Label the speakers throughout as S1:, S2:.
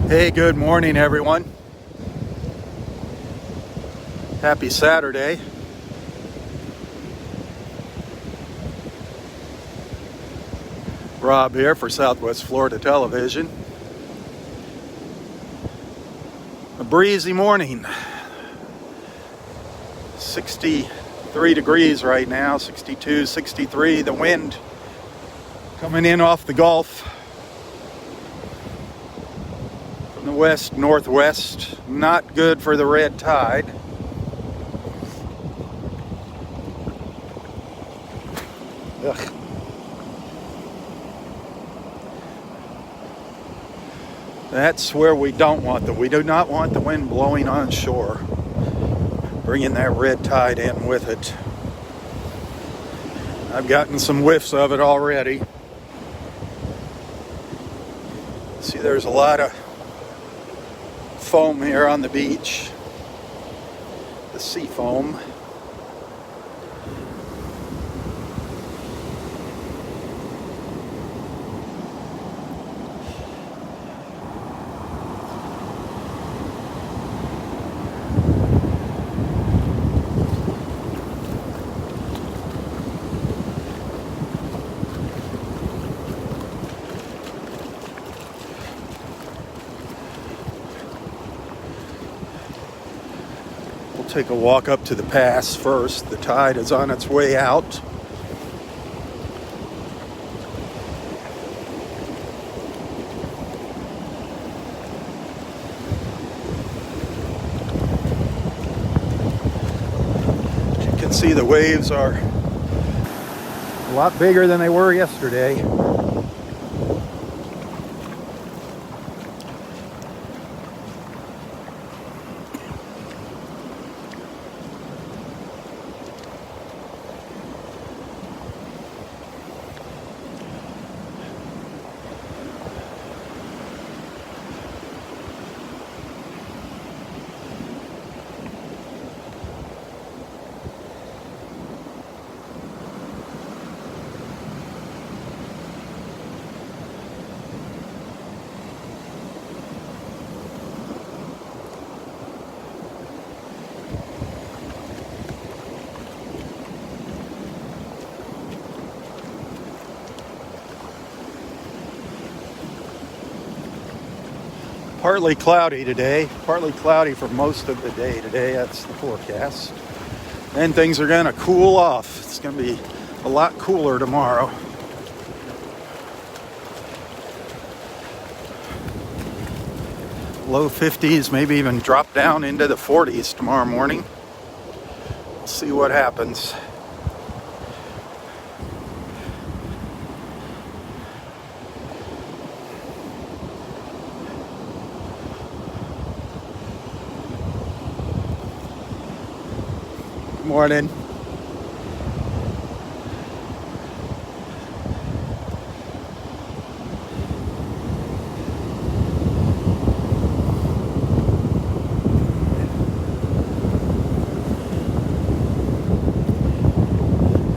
S1: Hey, good morning, everyone. Happy Saturday. Rob here for Southwest Florida Television. A breezy morning. 63 degrees right now, 62, 63. The wind coming in off the Gulf from the west northwest. Not good for the red tide. Ugh. That's where we don't want we do not want the wind blowing on shore, bringing that red tide in with it. I've gotten some whiffs of it already. See, there's a lot of foam here on the beach, the sea foam. Take a walk up to the pass first. The tide is on its way out. As you can see, the waves are a lot bigger than they were yesterday. Partly cloudy today, partly cloudy for most of the day today. That's the forecast. And things are going to cool off. It's going to be a lot cooler tomorrow. Low 50s, maybe even drop down into the 40s tomorrow morning. We'll see what happens. Morning.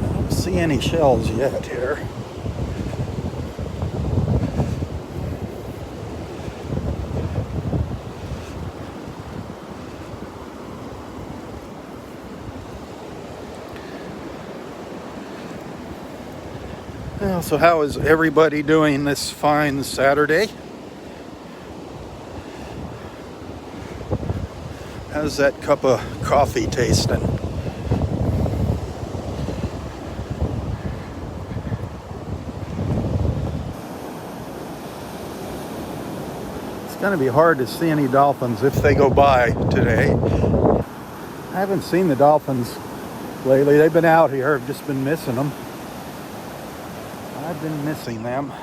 S1: I don't see any shells yet here. Well, so how is everybody doing this fine Saturday? How's that cup of coffee tasting? It's going to be hard to see any dolphins if they go by today. I haven't seen the dolphins lately. They've been out here. I've just been missing them. I've been missing them.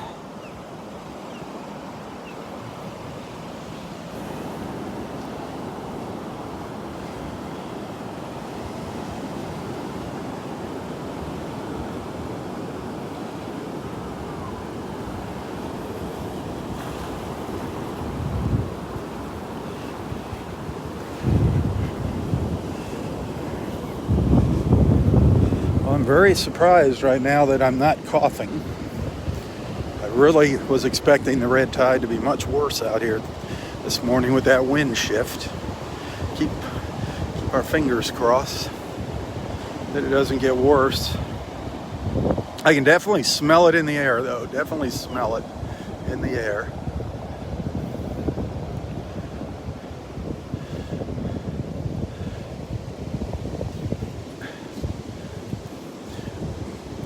S1: I'm very surprised right now that I'm not coughing. I really was expecting the red tide to be much worse out here this morning with that wind shift. Keep our fingers crossed that it doesn't get worse. I can definitely smell it in the air, though. Definitely smell it in the air.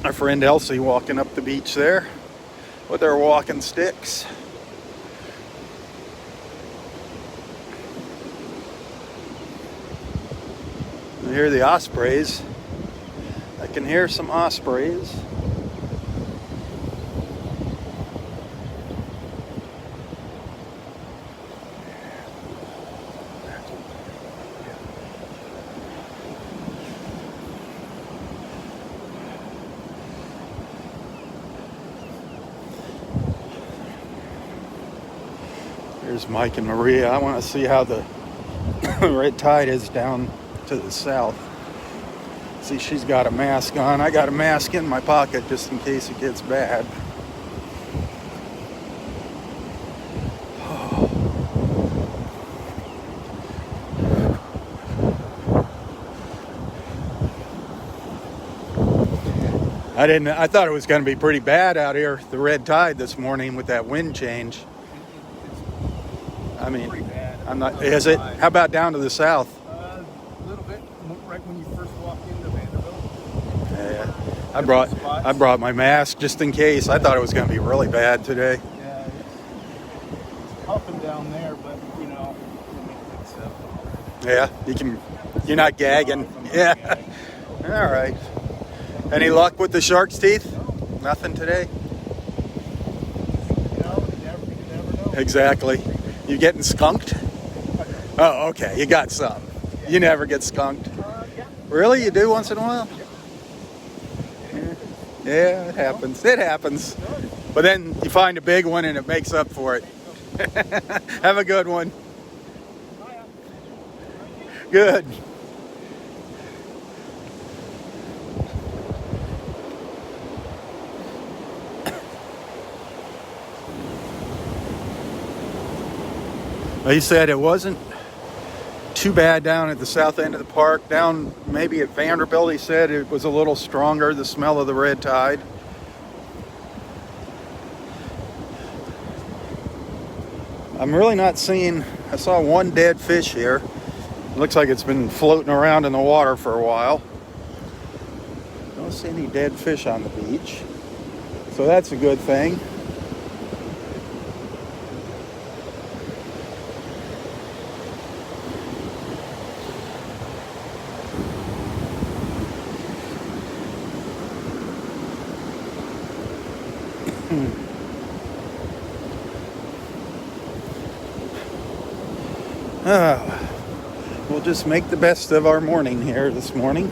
S1: Our friend Elsie walking up the beach there with her walking sticks. I hear the ospreys. I can hear some ospreys. Here's Mike and Maria. I want to see how the red tide is down to the south. See, she's got a mask on. I got a mask in my pocket just in case it gets bad. I thought it was going to be pretty bad out here, the red tide this morning with that wind change. I mean, I'm not. Is it? How about down to the south?
S2: A little bit, right when you first walk into Vanderbilt.
S1: Yeah, I brought my mask just in case. I thought it was going to be really bad today.
S2: Yeah, it's puffing down there, but you know, it makes it so.
S1: Yeah, you're not gagging. Yeah. All right. Any luck with the shark's teeth? Nothing today.
S2: No, you never know.
S1: Exactly. You getting skunked? Oh, okay. You got some. You never get skunked.
S2: Yeah.
S1: Really? You do once in a while? Yeah, it happens. It happens. But then you find a big one and it makes up for it. Have a good one. Good. He said it wasn't too bad down at the south end of the park. Down maybe at Vanderbilt, he said it was a little stronger, the smell of the red tide. I'm really not seeing, I saw one dead fish here. It looks like it's been floating around in the water for a while. Don't see any dead fish on the beach. So that's a good thing. We'll just make the best of our morning here this morning.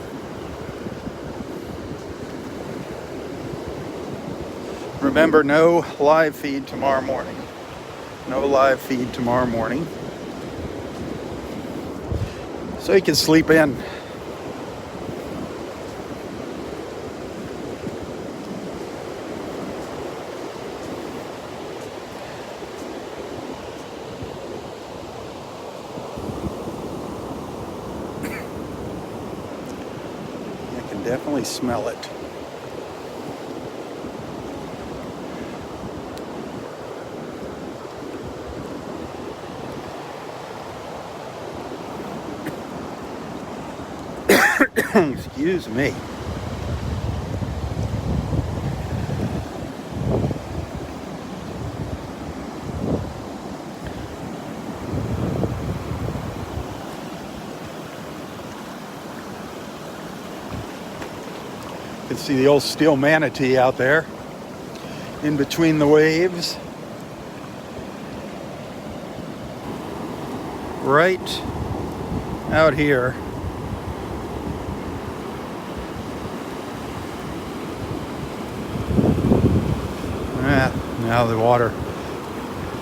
S1: Remember, no live feed tomorrow morning. No live feed tomorrow morning. So you can sleep in. Definitely smell it. Excuse me. You can see the old steel manatee out there in between the waves. Right out here. Now the water.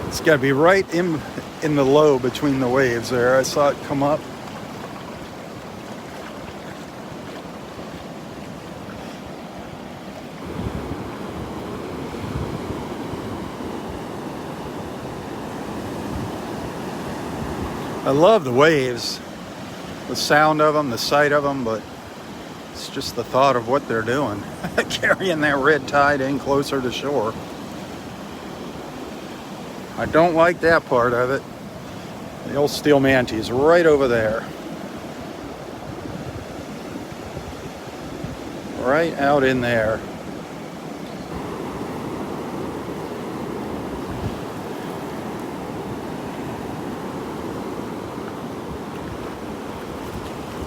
S1: It's got to be right in the low between the waves there. I saw it come up. I love the waves, the sound of them, the sight of them, but it's just the thought of what they're doing. Carrying that red tide in closer to shore. I don't like that part of it. The old steel mantee's right over there. Right out in there.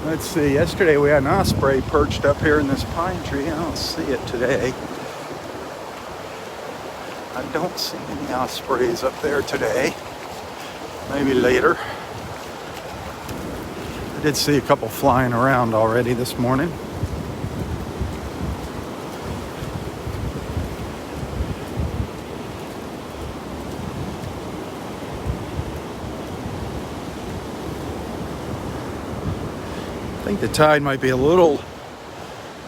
S1: Let's see, yesterday we had an osprey perched up here in this pine tree. I don't see it today. I don't see any ospreys up there today. Maybe later. I did see a couple flying around already this morning. I think the tide might be a little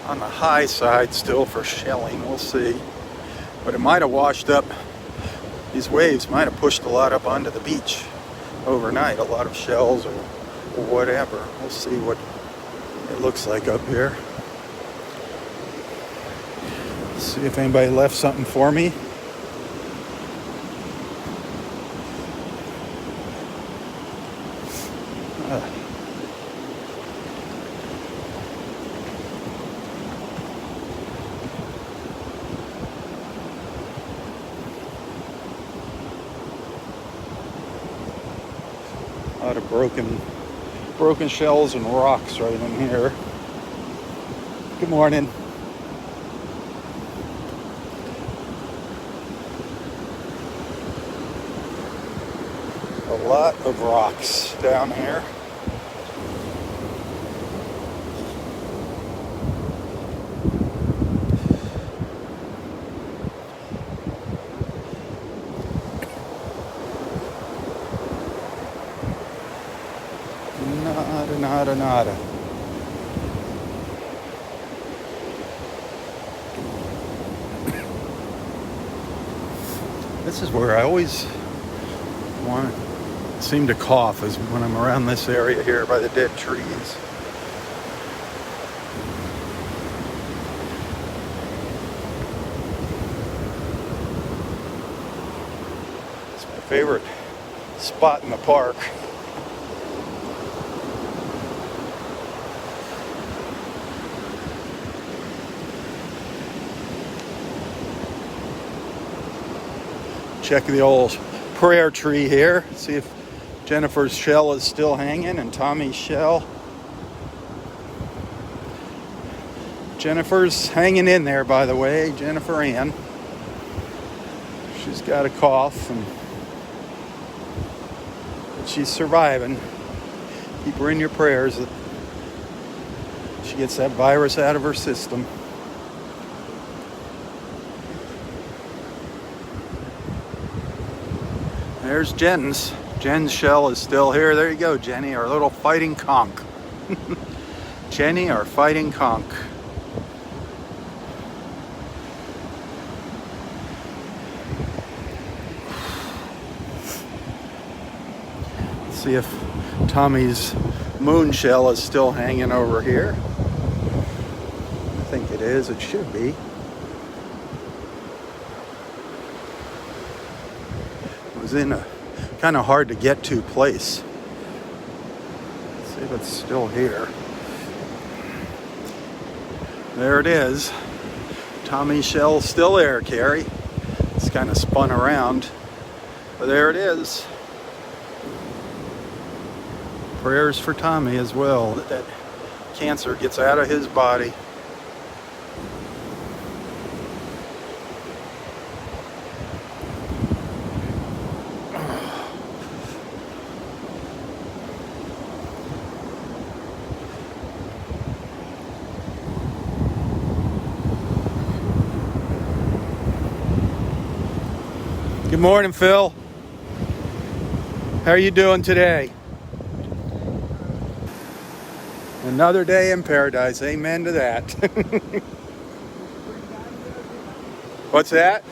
S1: on the high side still for shelling. We'll see. But it might have washed up. These waves might have pushed a lot up onto the beach overnight. A lot of shells or whatever. We'll see what it looks like up here. See if anybody left something for me. A lot of broken shells and rocks right in here. Good morning. A lot of rocks down here. Nada. This is where I always seem to cough, is when I'm around this area here by the dead trees. It's my favorite spot in the park. Check the old prayer tree here. See if Jennifer's shell is still hanging and Tommy's shell. Jennifer's hanging in there, by the way. Jennifer Ann. She's got a cough, but she's surviving. Keep her in your prayers that she gets that virus out of her system. There's Jen's. Jen's shell is still here. There you go, Jenny, our little fighting conch. Jenny, our fighting conch. Let's see if Tommy's moon shell is still hanging over here. I think it is. It should be. Was in a kind of hard to get to place. Let's see if it's still here. There it is. Tommy's shell's still there, Carrie. It's kind of spun around, but there it is. Prayers for Tommy as well, that cancer gets out of his body. Good morning, Phil. How are you doing today? Another day in paradise. Amen to that. What's that?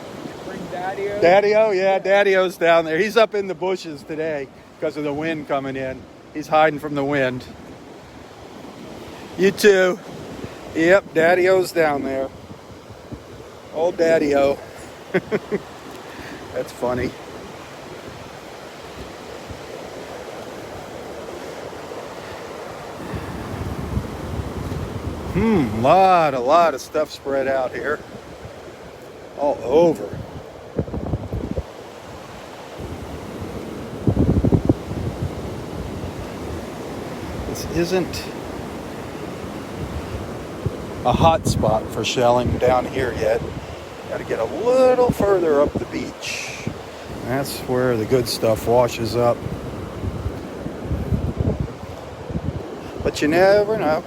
S2: Bring Daddy-O?
S1: Daddy-O? Yeah, Daddy-O's down there. He's up in the bushes today because of the wind coming in. He's hiding from the wind. You too. Yep, Daddy-O's down there. Old Daddy-O. That's funny. A lot of stuff spread out here. All over. This isn't a hot spot for shelling down here yet. Got to get a little further up the beach. That's where the good stuff washes up. But you never know.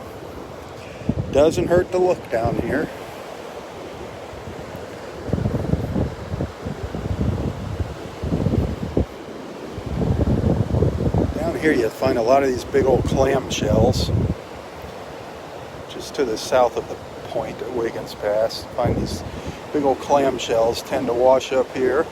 S1: Doesn't hurt to look down here. Down here you find a lot of these big old clam shells. Just to the south of the point at Wiggins Pass. Find these big old clam shells tend to wash up here.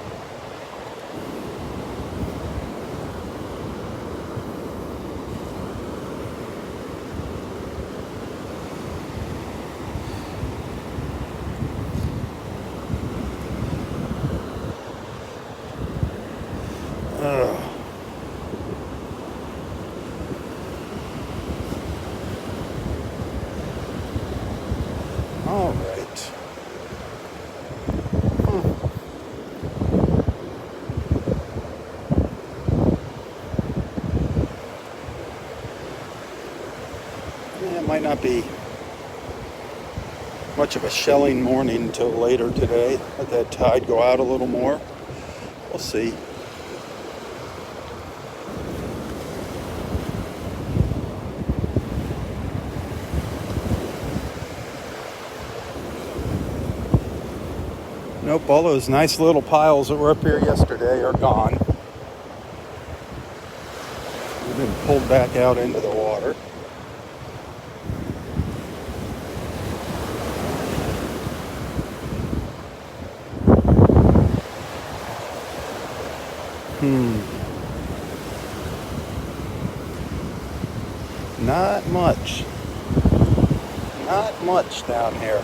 S1: All right. Yeah, it might not be much of a shelling morning until later today. Let that tide go out a little more. We'll see. Nope, all those nice little piles that were up here yesterday are gone. They've been pulled back out into the water. Not much. Not much down here.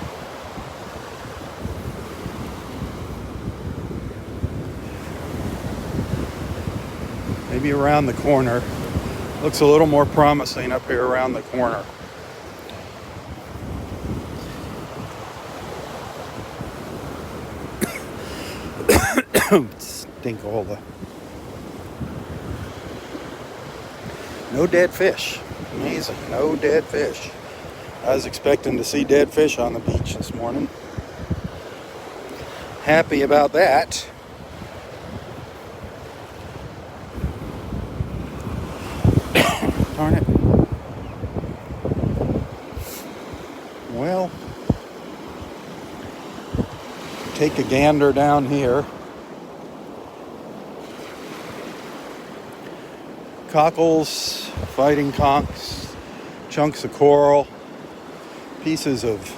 S1: Maybe around the corner. Looks a little more promising up here around the corner. Stink all the... No dead fish. Amazing. No dead fish. I was expecting to see dead fish on the beach this morning. Happy about that. Darn it. Well, take a gander down here. Cockles, fighting conchs, chunks of coral, pieces of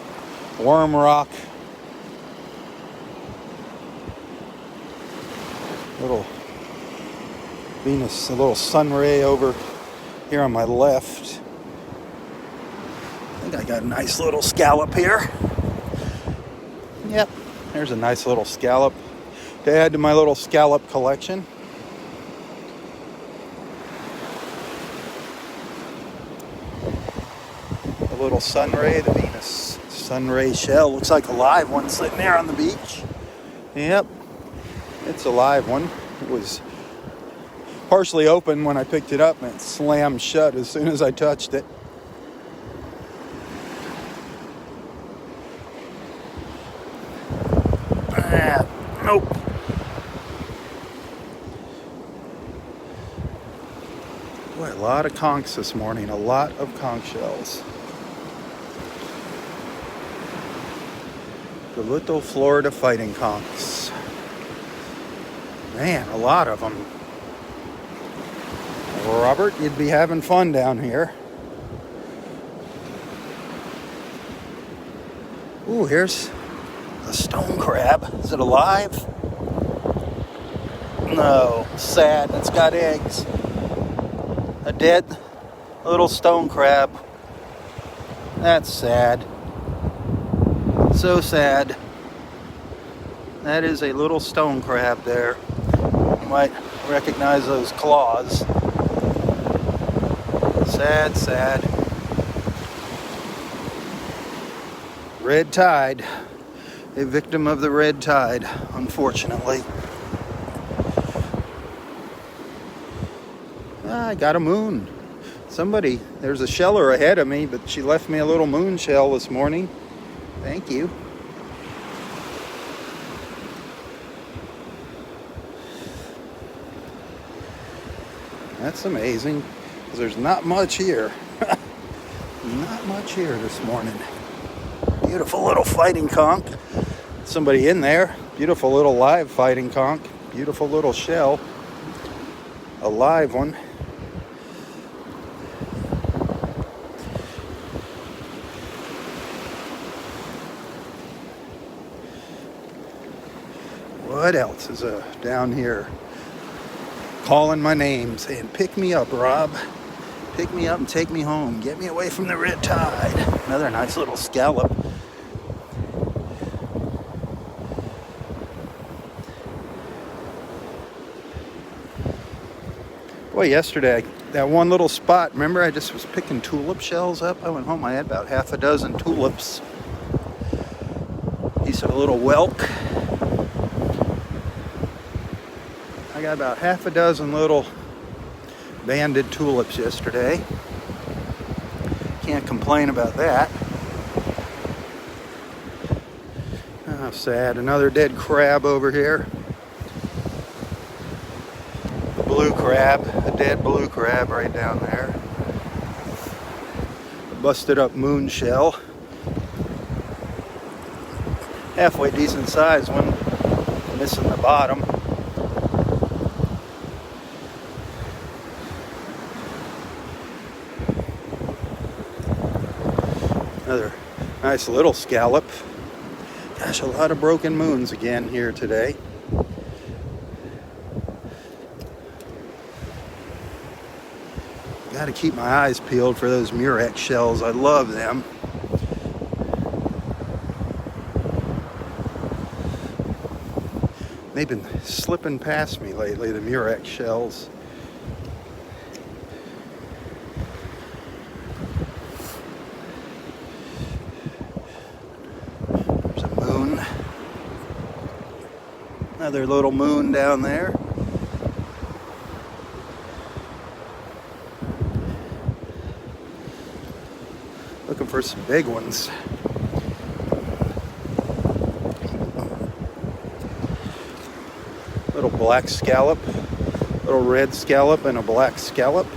S1: worm rock, little Venus, a little sun ray over here on my left. I think I got a nice little scallop here. Yep, there's a nice little scallop to add to my little scallop collection. A little sunray, the Venus sunray shell. Looks like a live one sitting there on the beach. Yep, it's a live one. It was partially open when I picked it up and it slammed shut as soon as I touched it. Nope. Boy, a lot of conchs this morning. A lot of conch shells. The little Florida fighting conchs. Man, a lot of them. Robert, you'd be having fun down here. Ooh, here's a stone crab. Is it alive? No, sad. It's got eggs. A dead little stone crab. That's sad. So sad. That is a little stone crab there. You might recognize those claws. Sad, sad. Red tide. A victim of the red tide, unfortunately. I got a moon. There's a sheller ahead of me, but she left me a little moon shell this morning. Thank you. That's amazing, because there's not much here. Not much here this morning. Beautiful little fighting conch. Somebody in there. Beautiful little live fighting conch. Beautiful little shell. A live one. What else is down here? Calling my name, saying, pick me up, Rob. Pick me up and take me home. Get me away from the red tide. Another nice little scallop. Boy, yesterday, that one little spot, remember I just was picking tulip shells up? I went home, I had about half a dozen tulips. Piece of a little whelk. I got about half a dozen little banded tulips yesterday. Can't complain about that. Oh, sad. Another dead crab over here. A blue crab. A dead blue crab right down there. A busted up moon shell. Halfway decent size one. Missing the bottom. Another nice little scallop. Gosh, a lot of broken moons again here today. Got to keep my eyes peeled for those murex shells. I love them. They've been slipping past me lately, the murex shells. Another little moon down there. Looking for some big ones. Little black scallop, little red scallop, and a black scallop.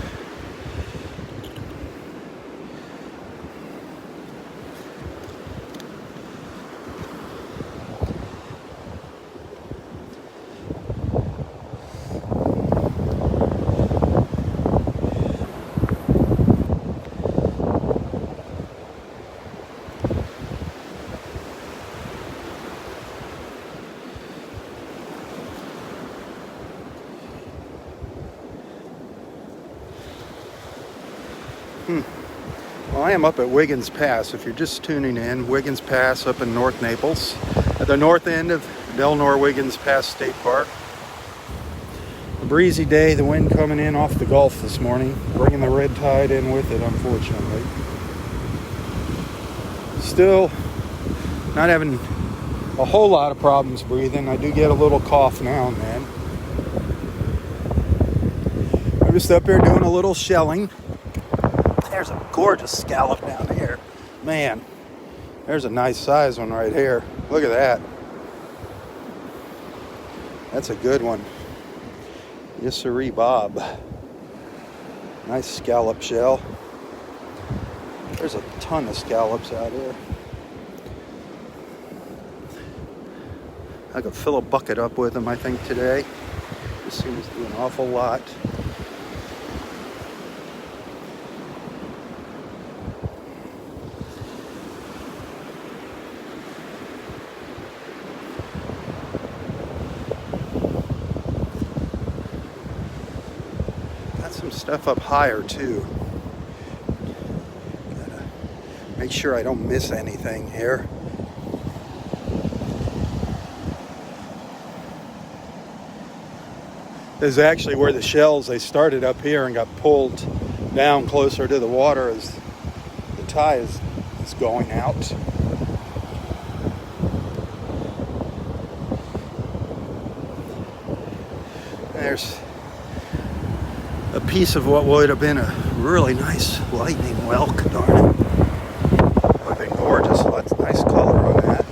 S1: Well, I am up at Wiggins Pass. If you're just tuning in, Wiggins Pass up in North Naples, at the north end of Delnor-Wiggins Pass State Park. A breezy day, the wind coming in off the Gulf this morning, bringing the red tide in with it, unfortunately. Still not having a whole lot of problems breathing. I do get a little cough now and then. I'm just up here doing a little shelling. There's a gorgeous scallop down here. Man, there's a nice size one right here. Look at that. That's a good one. Yes, sirree, Bob. Nice scallop shell. There's a ton of scallops out here. I could fill a bucket up with them, I think, today. This seems to be an awful lot. stuff up higher too. Gotta make sure I don't miss anything here. This is actually where the shells, they started up here and got pulled down closer to the water as the tide is going out. There's a piece of what would have been a really nice lightning whelk, darn it. Would have been gorgeous. Lots of nice color on that.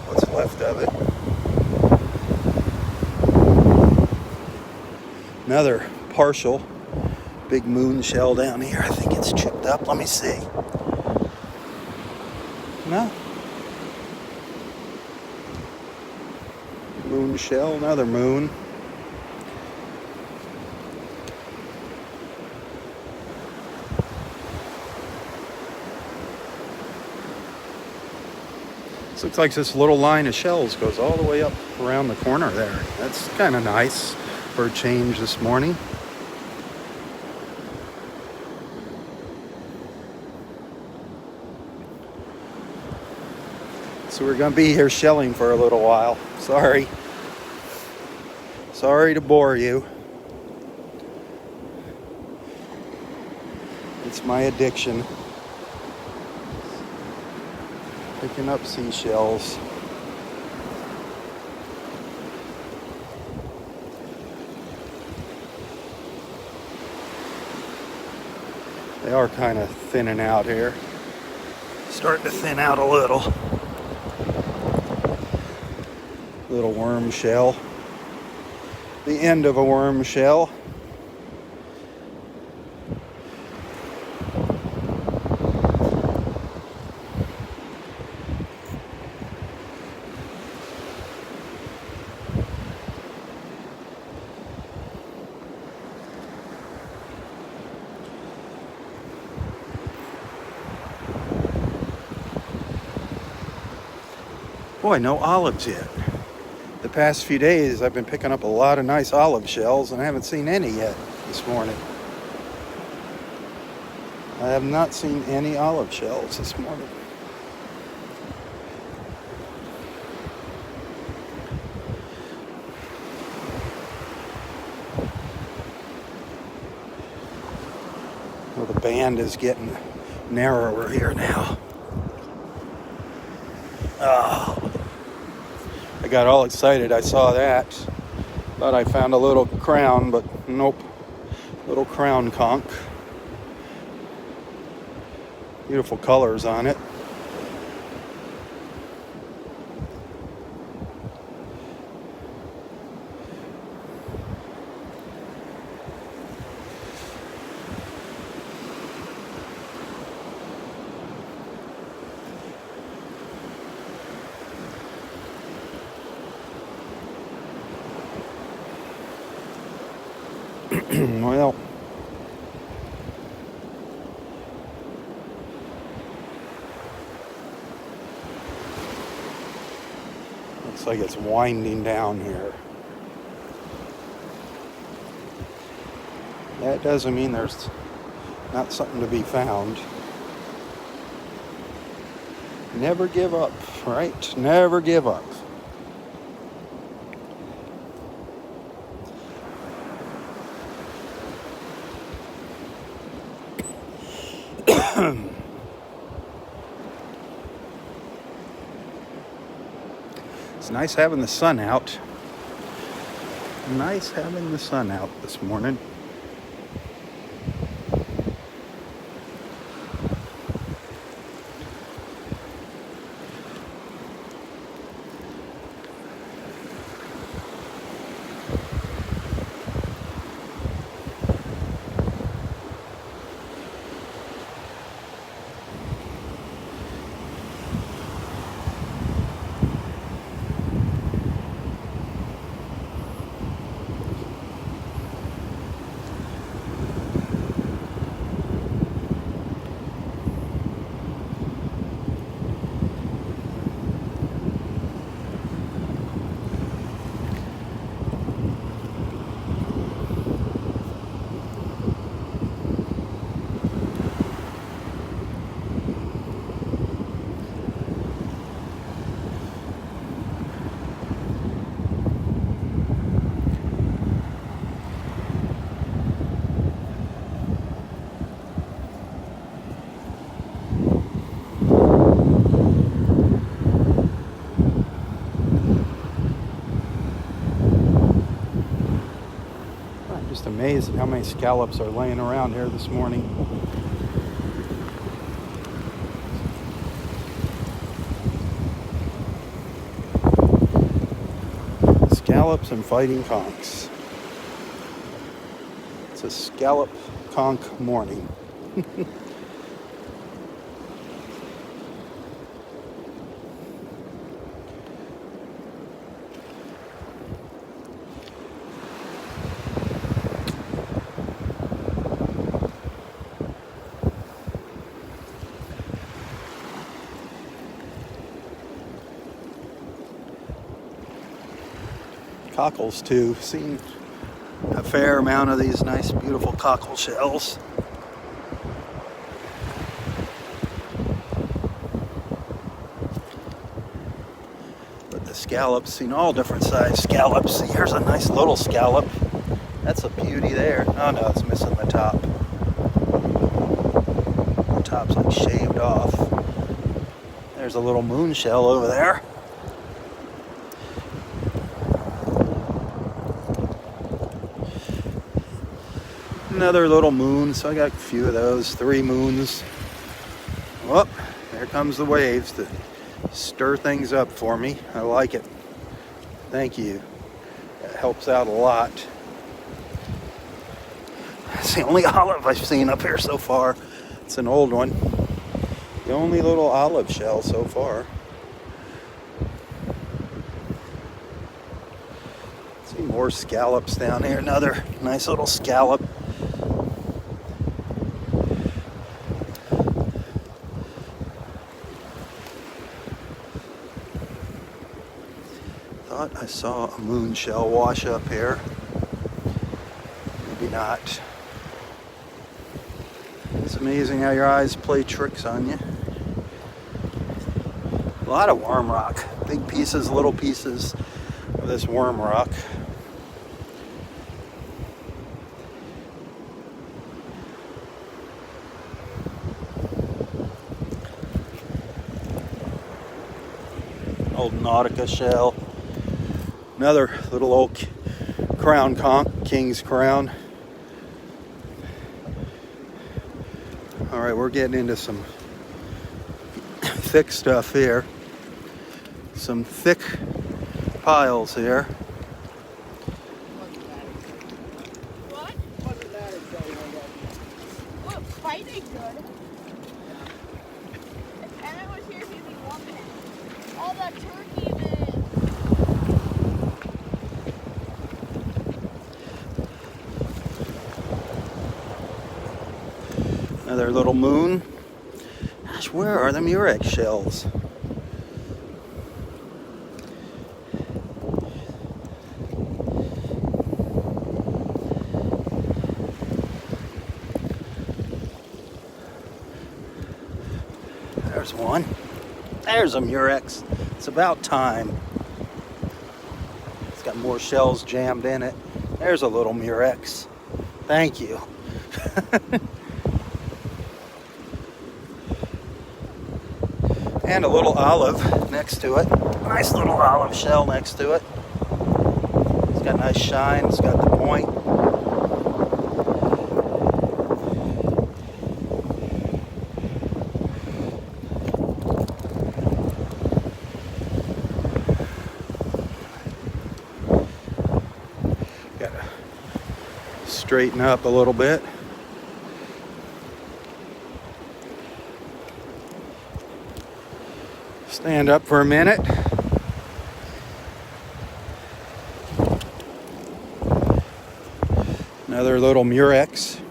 S1: What's left of it. Another partial big moon shell down here. I think it's chipped up. Let me see. No. Moon shell, another moon. This looks like this little line of shells goes all the way up around the corner there. That's kind of nice for a change this morning. So we're going to be here shelling for a little while. Sorry. Sorry to bore you. It's my addiction. Picking up seashells. They are kind of thinning out here. Starting to thin out a little. Little worm shell. The end of a worm shell. Boy, no olives yet. The past few days I've been picking up a lot of nice olive shells and I haven't seen any yet this morning. I have not seen any olive shells this morning. Well, the band is getting narrower here now. Oh. I got all excited. I saw that. Thought I found a little crown, but nope. Little crown conch. Beautiful colors on it. Well, looks like it's winding down here. That doesn't mean there's not something to be found. Never give up, right? Never give up. It's nice having the sun out. Nice having the sun out this morning. Just amazed at how many scallops are laying around here this morning. Scallops and fighting conchs. It's a scallop conch morning. Cockles too. Seen a fair amount of these nice, beautiful cockle shells. But the scallops, seen all different size scallops. See, here's a nice little scallop. That's a beauty there. Oh no, it's missing the top. The top's like shaved off. There's a little moon shell over there. Another little moon, so I got a few of those, 3 moons. Oh, there comes the waves to stir things up for me. I like it. Thank you. That helps out a lot. It's the only olive I've seen up here so far. It's an old one. The only little olive shell so far. See more scallops down here. Another nice little scallop. Thought I saw a moon shell wash up here. Maybe not. It's amazing how your eyes play tricks on you. A lot of worm rock. Big pieces, little pieces of this worm rock. Old Nautica shell. Another little old crown conch, king's crown. All right, we're getting into some thick stuff here. Some thick piles here.
S3: What? Wasn't that exciting? Look, fighting good. If Emmett was here, he'd be loving it. All that turkey and
S1: another little moon. Gosh, where are the murex shells? There's one. There's a murex. It's about time. It's got more shells jammed in it. There's a little murex. Thank you. And a little olive next to it. Nice little olive shell next to it. It's got nice shine. It's got the point. Got to straighten up a little bit. Stand up for a minute. Another little murex.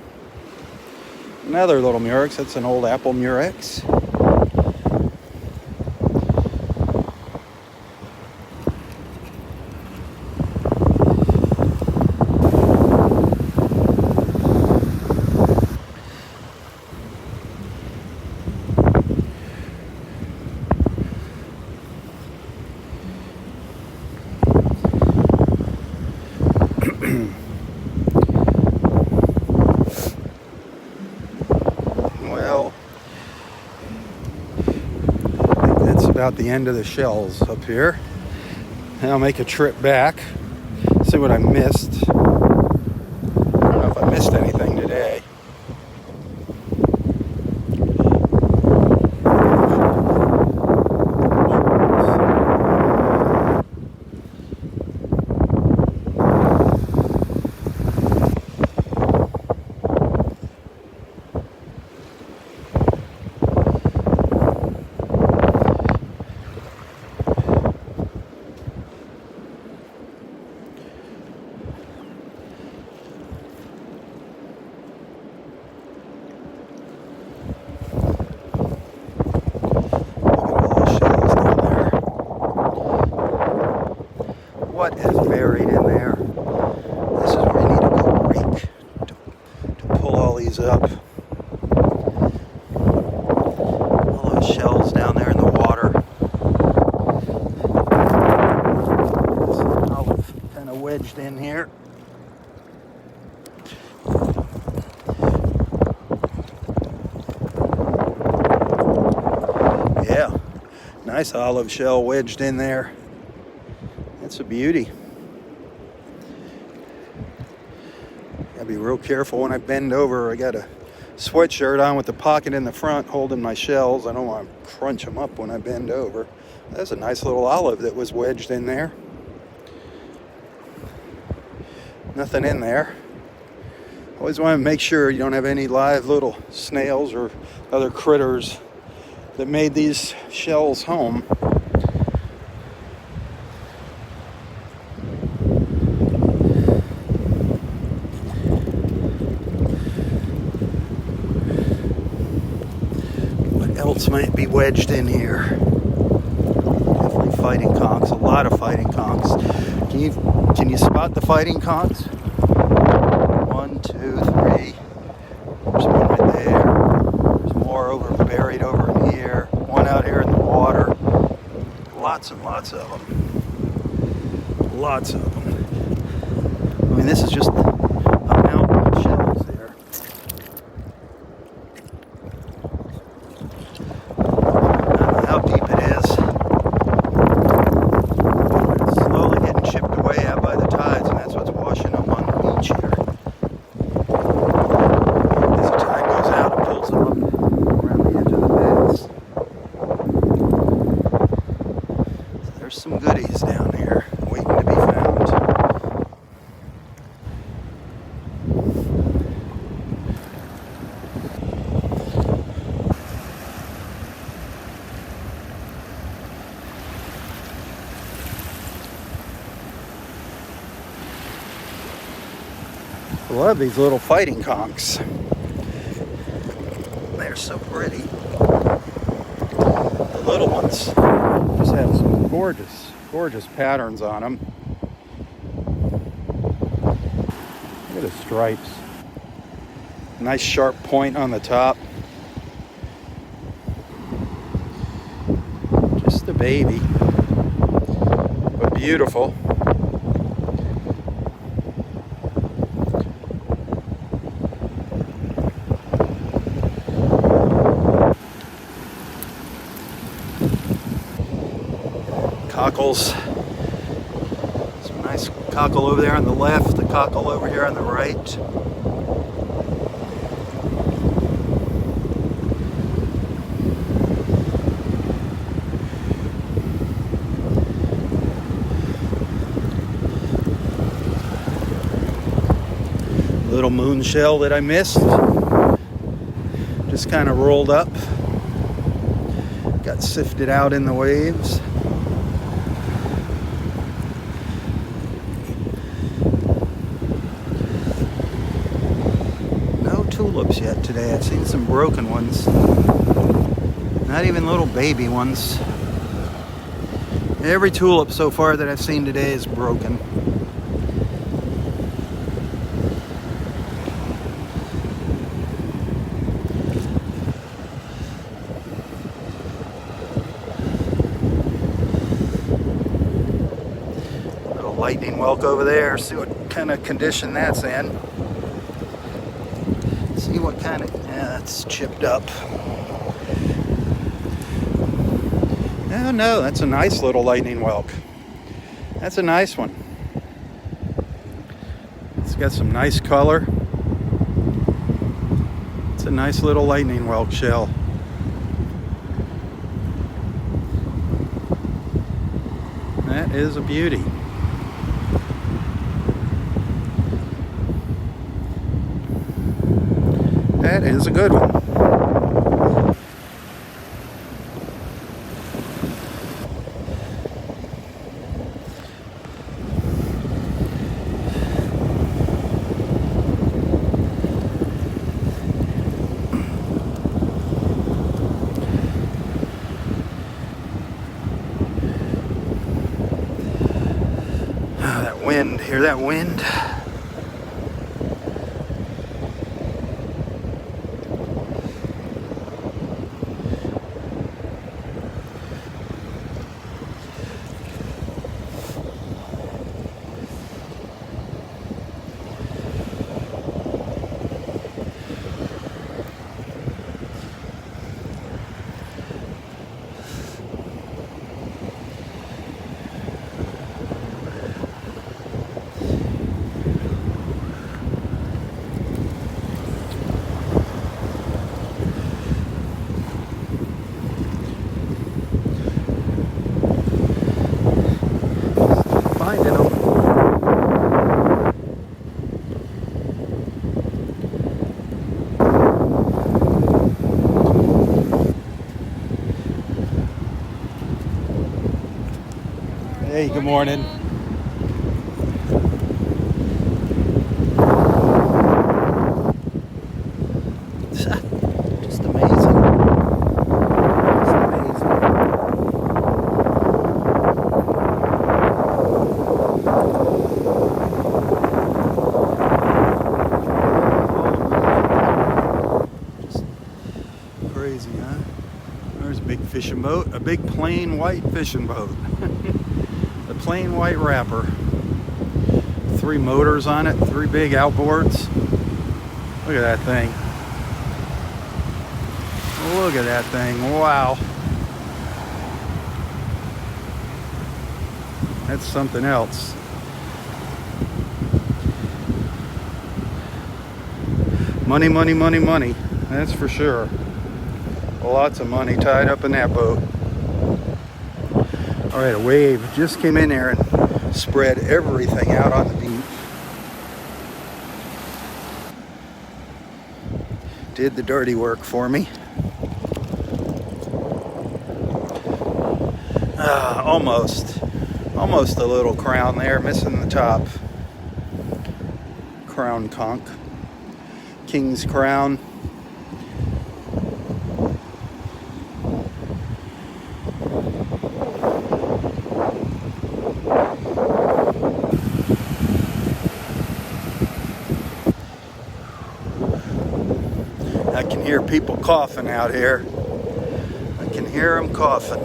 S1: Another little murex. That's an old apple murex. Well, I think that's about the end of the shells up here. And I'll make a trip back, see what I missed. is buried in there. This is where you need a good rake to pull all these up. All those shells down there in the water. This olive kind of wedged in here. Yeah, nice olive shell wedged in there. That's a beauty. Gotta be real careful when I bend over. I got a sweatshirt on with the pocket in the front holding my shells. I don't want to crunch them up when I bend over. That's a nice little olive that was wedged in there. Nothing in there. Always want to make sure you don't have any live little snails or other critters that made these shells home. What else might be wedged in here? Definitely fighting conchs, a lot of fighting conchs. Can you spot the fighting conchs? 1, 2, 3. There's one right there. There's more buried over in here. One out here in the water. Lots and lots of them. Lots of them. I mean, this is just a mountain of shells there. I don't know how deep it is. It's slowly getting chipped away out by the tides, and that's what's washing up on the beach here. As the tide goes out, it pulls them up around the edge of the mast. So there's some goodies down here waiting to be found. I love these little fighting conchs. They're so pretty. The little ones just have some gorgeous, gorgeous patterns on them. Look at the stripes. Nice sharp point on the top. Just a baby, but beautiful. Cockles. Some nice cockle over there on the left, the cockle over here on the right. Little moon shell that I missed. Just kind of rolled up. Got sifted out in the waves. Tulips yet today. I've seen some broken ones. Not even little baby ones. Every tulip so far that I've seen today is broken. Little lightning whelk over there. See what kind of condition that's in. See what kind of, yeah, it's chipped up. Oh no, that's a nice little lightning whelk. That's a nice one. It's got some nice color. It's a nice little lightning whelk shell. That is a beauty. That is a good one. That wind, hear that wind? Finding them. Hey, good morning. Just amazing. Just amazing. Just crazy, huh? There's a big fishing boat, a big plain white fishing boat. The plain white wrapper. 3 motors on it, 3 big outboards. Look at that thing. Look at that thing. Wow. That's something else. Money, money, money, money. That's for sure. Lots of money tied up in that boat. All right, a wave just came in there and spread everything out on the beach. Did the dirty work for me. Almost a little crown there, missing the top. Crown conch. King's crown. I can hear people coughing out here. I can hear them coughing.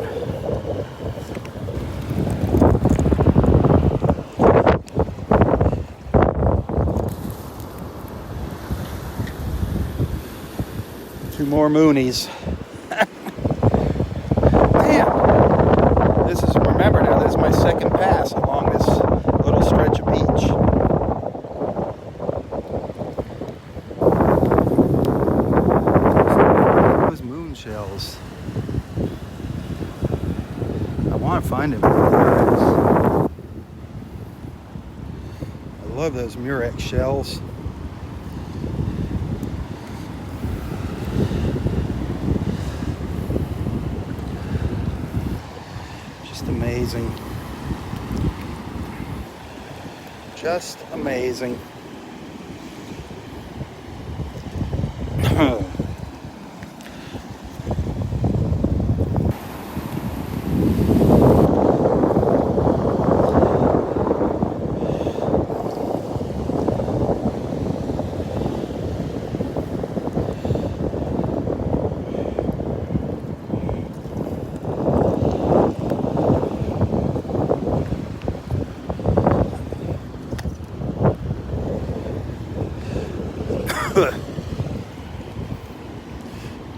S1: Two more moonies. Man, this is, remember now, this is my second pass along this little stretch of beach. Those moon shells. I want to find them. I love those murex shells. Amazing. Just amazing.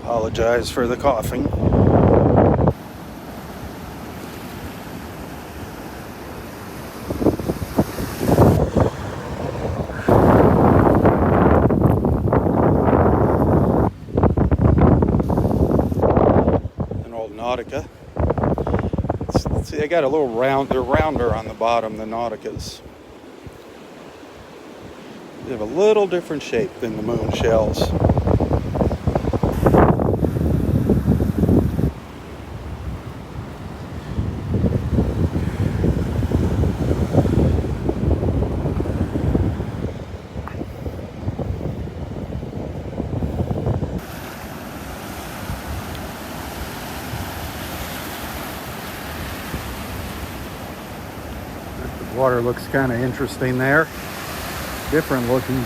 S1: Apologize for the coughing. An old Nautica. See, they got a little round, they're rounder on the bottom, the Nauticas. They have a little different shape than the moon shells. Water looks kind of interesting there. Different looking.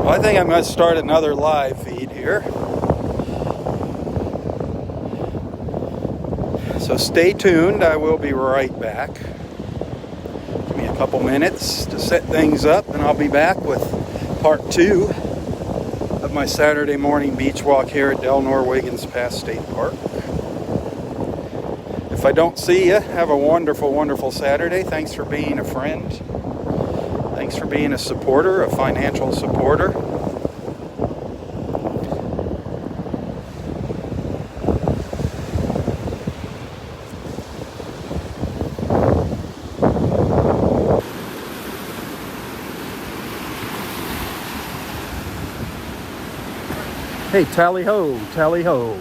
S1: I think I'm going to start another live feed here. So stay tuned. I will be right back. Give me a couple minutes to set things up, and I'll be back with part 2 of my Saturday morning beach walk here at Delnor-Wiggins Pass State Park. If I don't see you, have a wonderful, wonderful Saturday. Thanks for being a friend. Thanks for being a supporter, a financial supporter. Hey, tally ho, tally ho.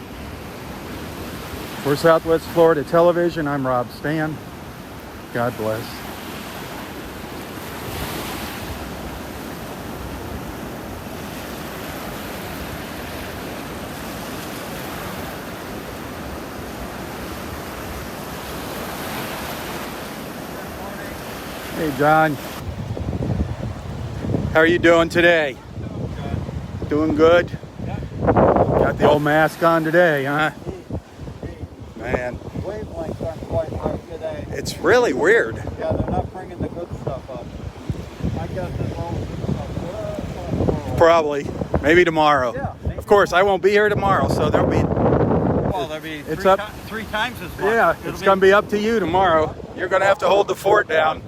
S1: For Southwest Florida Television, I'm Robb Stan. God bless. Hey, John. How are you doing today? Doing good? Got the old mask on today, huh? Man.
S2: Wavelengths aren't quite right today.
S1: It's really weird.
S2: Yeah, they're not bringing the good stuff up. I guess it's all the good stuff.
S1: Probably. Maybe tomorrow.
S2: Yeah, maybe.
S1: Of course, I won't be here tomorrow, so there'll be...
S2: Well, there'll be
S1: It's up.
S2: three times as much.
S1: Yeah, it's going to be up to you tomorrow. You're going to have to hold the fort down.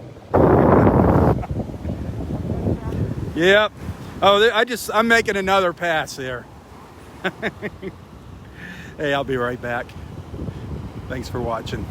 S1: Yep. Oh, I'm making another pass there. Hey, I'll be right back. Thanks for watching.